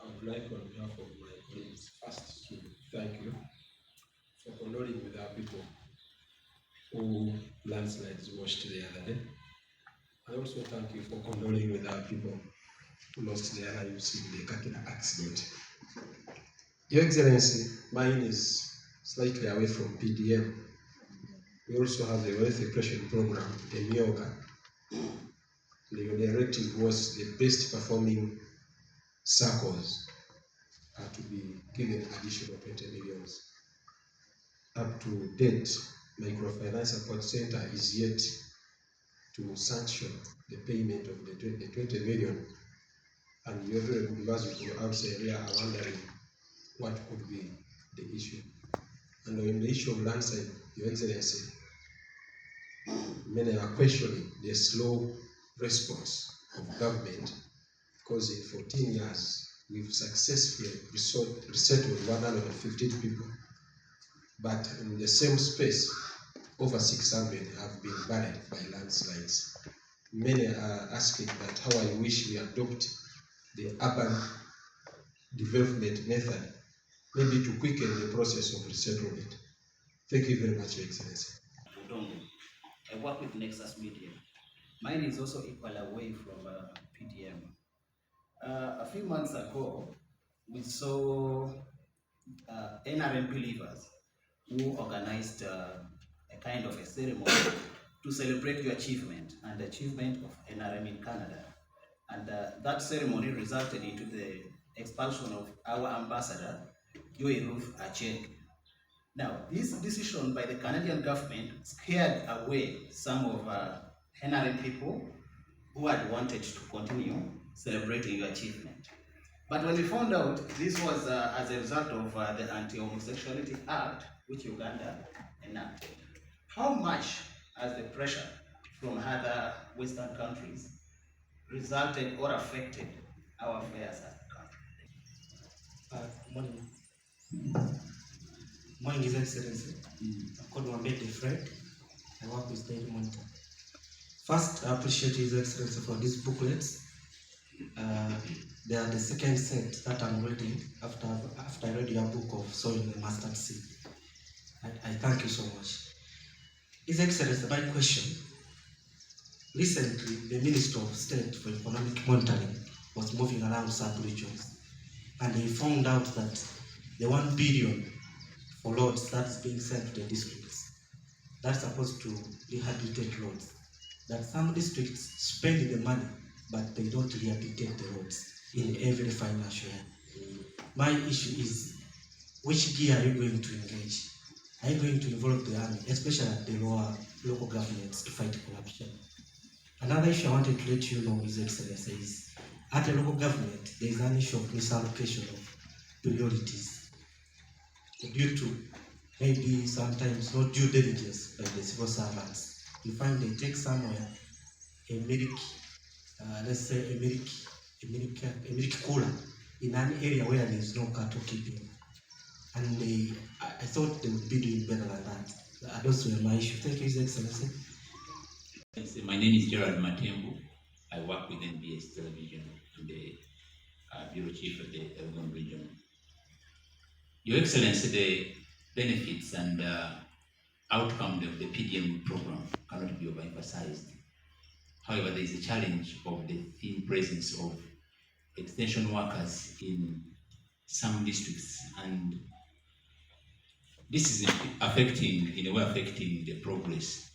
I would like on behalf of my colleagues first to thank you for condoling with our people who landslides watched the other day. I also thank you for condoling with our people who lost their lives in the Kakina accident. Your Excellency, mine is slightly away from PDM. We also have the wealth creation program in Myoga. Your directive was the best performing circles are to be given additional 20 millions. Up to date, Microfinance Support Center is yet to sanction the payment of the 20 million, and you every university outside here are wondering what could be the issue. And on the issue of landside, Your Excellency, many are questioning the slow response of government, because in 14 years we've successfully resettled 115 people, but in the same space over 600 have been buried by landslides. Many are asking that how I wish we adopt the urban development method, maybe to quicken the process of resettlement. Thank you very much, Your Excellency. I work with Nexus Media. Mine is also equal away from PDM. A few months ago, we saw NRM believers who organized a kind of a ceremony to celebrate your achievement and the achievement of NRM in Canada. And that ceremony resulted into the expulsion of our ambassador, Joy Ruth Acheng. Now, this decision by the Canadian government scared away some of NRM people who had wanted to continue celebrating your achievement. But when we found out this was as a result of the Anti-Homosexuality Act, which Uganda enacted, how much has the pressure from other Western countries resulted or affected our affairs as a country? Morning. Morning, His Excellency. I'm called Mbale Fred. I work with Daily Monitor. First, I appreciate His Excellency for these booklets. They are the second set that I'm reading after I read your book of Soil the Mustard Seed. I thank you so much. His Excellency, my question. Recently, the Minister of State for Economic Monitoring was moving around sub-regions, and he found out that the 1 billion for roads that's being sent to the districts, that's supposed to rehabilitate roads, that some districts spend the money, but they don't rehabilitate the roads in every financial year. My issue is, which gear are you going to engage? Are you going to involve the army, especially at the local governments, to fight corruption? Another issue I wanted to let you know, His Excellency, is at the local government, there is an issue of misallocation of priorities due to maybe sometimes not due diligence by the civil servants. You find they take somewhere a milk, let's say a milk cooler in an area where there is no cattle keeping, and I thought they would be doing better than that. Those were my issues. Thank you, His Excellency. My name is Gerald Matembu. I work with NBS Television and the Bureau Chief of the Elgon region. Your Excellency, the benefits and outcome of the PDM program cannot be overemphasized. However, there is a challenge of the thin presence of extension workers in some districts, and this is affecting the progress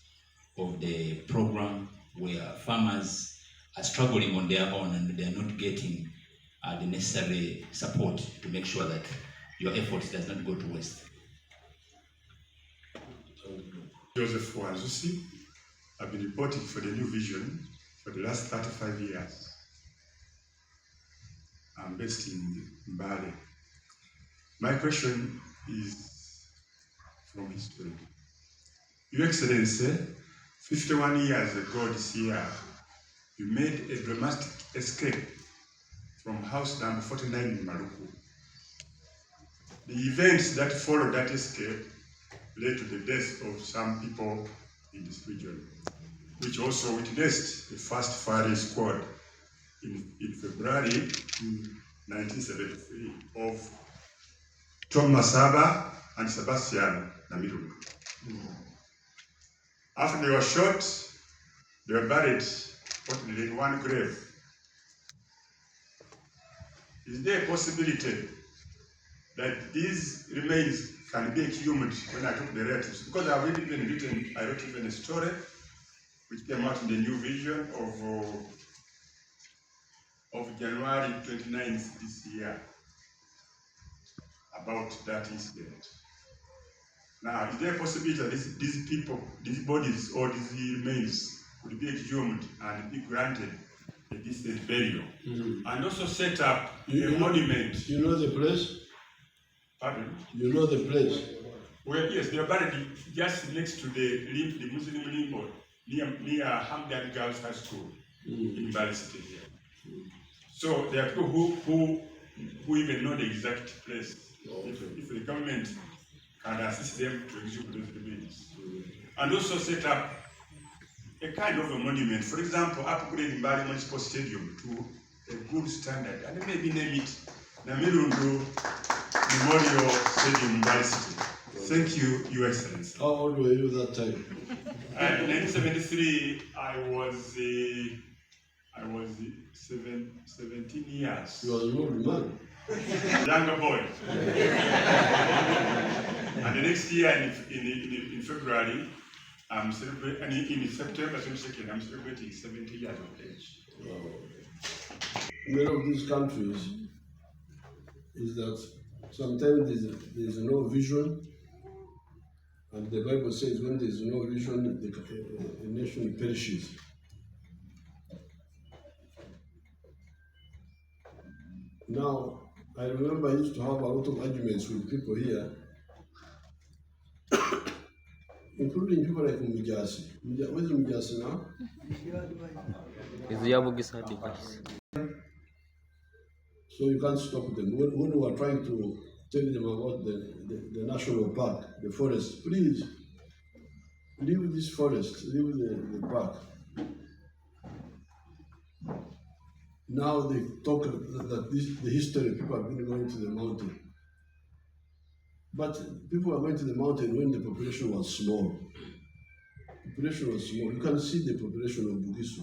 of the program, where farmers are struggling on their own and they are not getting the necessary support to make sure that your effort does not go to waste. Joseph Wanzusi. I've been reporting for the New Vision for the last 35 years. I'm based in Mbale. My question is from history. Your Excellency, 51 years ago this year, you made a dramatic escape from house number 49 in Maluku. The events that followed that escape led to the death of some people in this region, which also witnessed the first firing squad in February 1973 of Tom Masaba and Sebastian Namirunga. After they were shot, they were buried reportedly in one grave. Is there a possibility that these remains can be exhumed when I talk to the relatives? Because I wrote even a story which came out in the New Vision of January 29th this year about that incident. Now, is there a possibility that these people, these bodies or these remains could be exhumed and be granted a decent burial? And also set up a monument? You know the place? Pardon? You know the place? Well, yes, they are buried just next to the Muslim limbo near Hamdan Girls High School in Mbale City here. So there are people who even know the exact place. If the government can assist them to exhume those remains. And also set up a kind of a monument. For example, upgrade Mbale Municipal Stadium to a good standard and maybe name it Namirundu Memorial Stadium, Mbale City. Thank you, Your Excellency. How old were you that time? In 1973, I was 17 years. You were an old man. Younger boy. And the next year in February, I'm celebrating, in September 22nd, I'm celebrating 70 years of age. In many of these countries, is that sometimes there's no vision, and the Bible says when there's no vision, the nation perishes. Now, I remember I used to have a lot of arguments with people here, including people like Mujasi. Where's Mujasi now? So you can't stop them. When we are trying to tell them about the national park, the forest, please, leave this forest, leave the park. Now they talk that the history, people have been going to the mountain. But people are going to the mountain when the population was small. Population was small. You can see the population of Bugisu,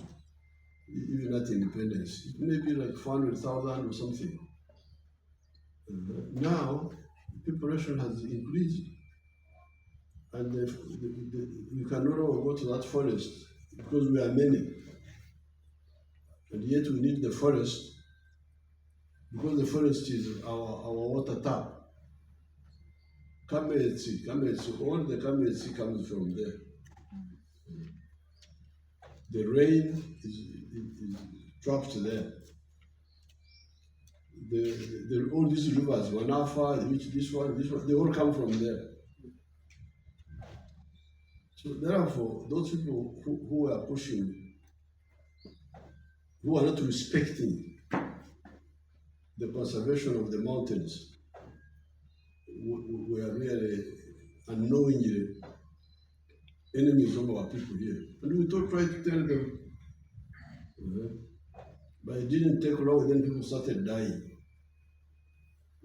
even at independence. It may be like 400,000 or something. Now, the population has increased. And you can no longer go to that forest because we are many. And yet we need the forest because the forest is our water tap. Kametsi, all the Kametsi comes from there. The rain is trapped there. All these rivers, Wanafa, this one, they all come from there. So therefore, those people who are pushing, who are not respecting the conservation of the mountains, we are really unknowingly enemies of our people here. And we don't try to tell them, but it didn't take long, then people started dying.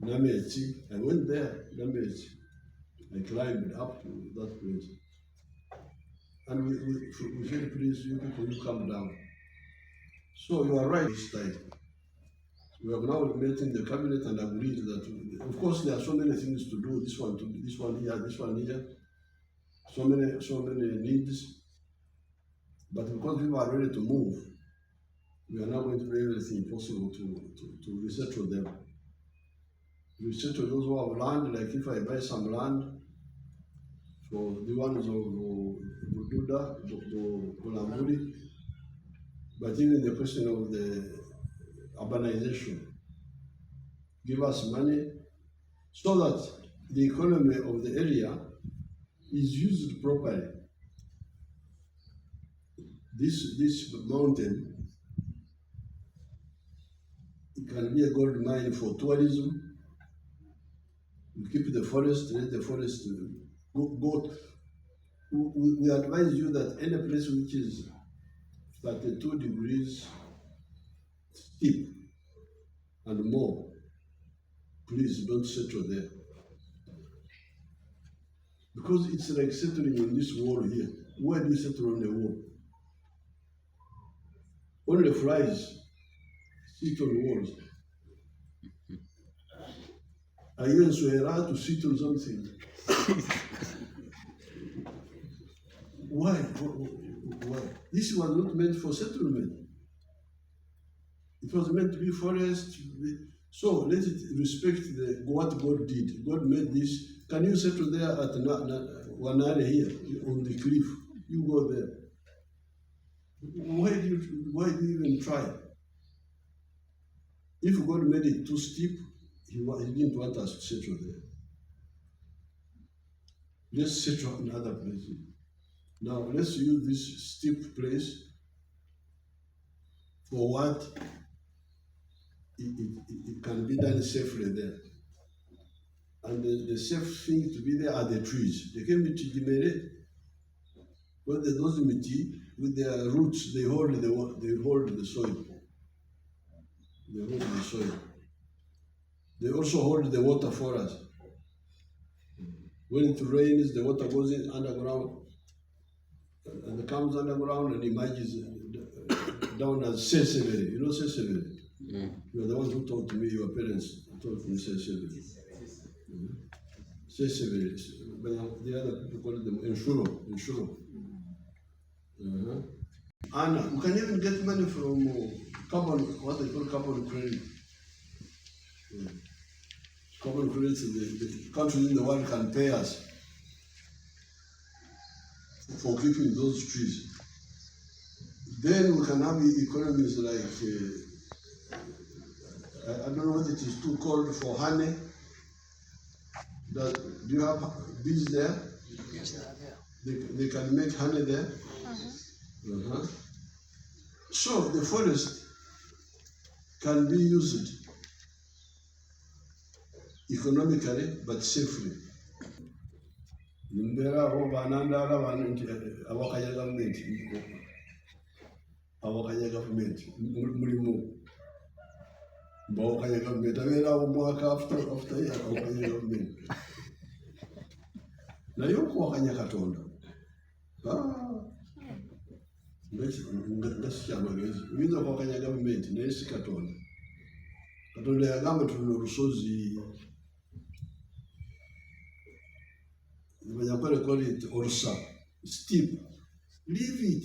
Nametsi, I went there, Nametsi. I climbed up to that place. And we said, please, you people, you come down. So you are right this time. We have now met in the cabinet and agreed that, of course, there are so many things to do, this one here, this one here, so many needs. But because people are ready to move, we are now going to do everything possible to resettle them. Resettle those who have land, like if I buy some land for the ones of Bududa, Bulamburi, but even the question of the urbanization, give us money so that the economy of the area is used properly. This mountain, it can be a gold mine for tourism. We keep the forest, let the forest go. We advise you that any place which is 32 degrees steep, and more, please don't settle there. Because it's like settling on this wall here. Why do you settle on the wall? Only flies sit on walls. Are you allowed to sit on something? Why? Why? This was not meant for settlement. It was meant to be forest. So let it respect what God did. God made this. Can you settle there at Wanare here on the cliff? You go there. Why do you even try? If God made it too steep, he didn't want us to settle there. Let's settle in other places. Now let's use this steep place for what it can be done safely there. And the safe thing to be there are the trees. They can be Mbale. Well, those miti, with their roots, they hold the soil. They hold the soil. They also hold the water for us. When it rains, the water goes in underground, and it comes underground and emerges down as Sesevere. You know Sesevere? You are the ones who taught me, your parents taught me Sesevere. Sesevere. The other people call them Inshuro. Anna, you can even get money from carbon, what they call carbon credit. Carbon credits, the countries in the world can pay us for keeping those trees. Then we can have economies like, I don't know what it is too called for honey. Do you have bees there? Yes, They can make honey there. So the forest can be used economically but safely. Mbale government mulimu Mbale government after year government na yokuwakanya Katonda ngasikyamagezi uyinza okuwakanya gavumenti naye si Katonda. Katonda yagamba tulina olusozi Banyakole call it Orsa, steep. Leave it.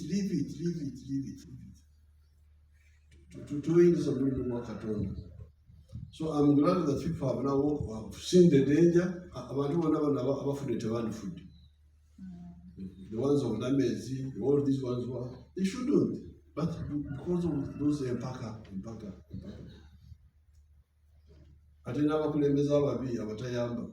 To win something more Katonda. So I'm glad that people have now seen the danger. Abantu never food. The ones of Lamezi, all these ones were, they shouldn't. But because of those empaka. Atinaba kulemeza ababi abatayamba.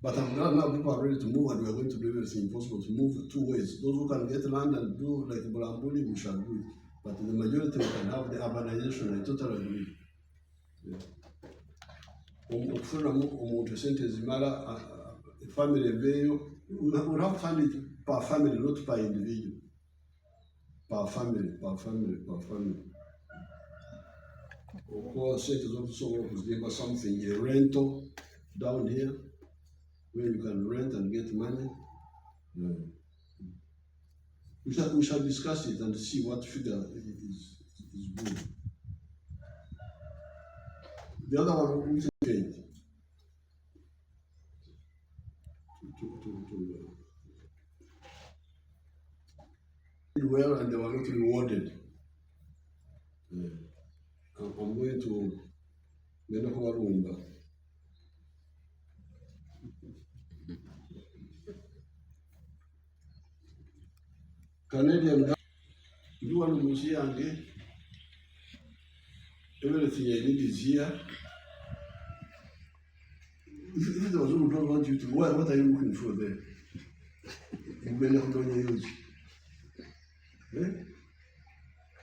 But I'm glad now people are ready to move and we are going to do everything possible to move two ways. Those who can get land and do like Bulambuli, we shall do it. But the majority can have the urbanization, I totally agree. Ukufuna umuntu sente zimala family veyo, we have to fund it per family, not per individual. Per family. Of course, it is also give us something, a rental down here, where you can rent and get money. We shall discuss it and see what figure is good. The other one is change. Did well and they were not rewarded. I'm going to Rumba. Canadian, you want to see again? Everything I need is here. If there was who don't want you to, what are you looking for there?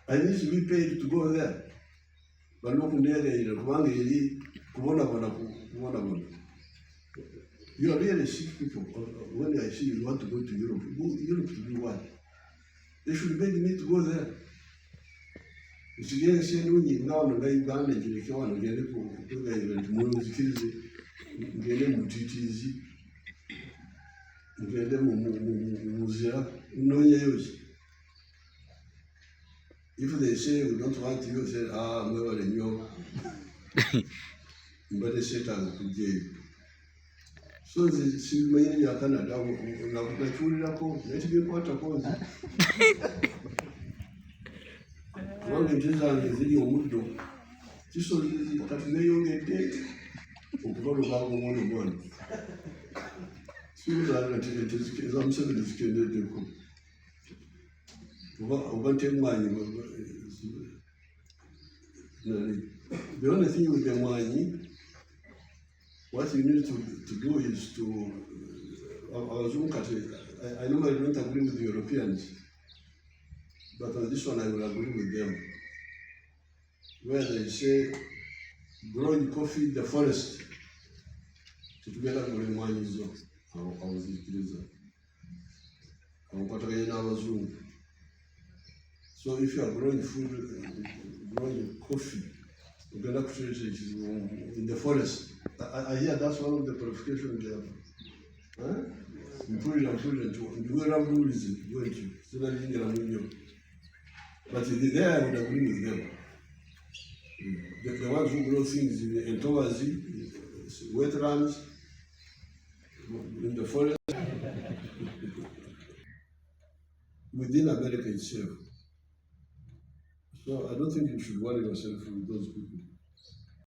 I need to be paid to go there. But no you are really sick people. When I see you want to go to Europe, go Europe to do what? They should beg me to go there. Chigere senu nyinga wano nga Uganda jireke wano gende kutoka event muzikirize ngende mutitizi ngende muzira unonye yoshi. If they say we don't want you, say mwebale nyo mbale setanga kujeyo. So simanyi ya Canada nakunachuulirako nekibyekwatako nzi kubanga ente zange ziri omuddo kisozi kati neeyongedde okuva lubango mwono mwana sibuzaala nti ente za Museveni zikendeddeko oba ntemwanyi the only thing with the mwanyi, what you need to do is to I normally don't agree with the Europeans, but on this one I will agree with them, where they say growing coffee in the forest together with mwanyi zo awuzikiriza awukwataganye n'abazungu. So if you are growing food, growing coffee, you're going to create it in the forest. I hear that's one of the qualifications there. Huh? Important. You will have rules, won't you? So that you can. But there I would agree with them. The ones who grow things in Towazi, wetlands, in the forest, within America itself. So I don't think you should worry yourself with those people.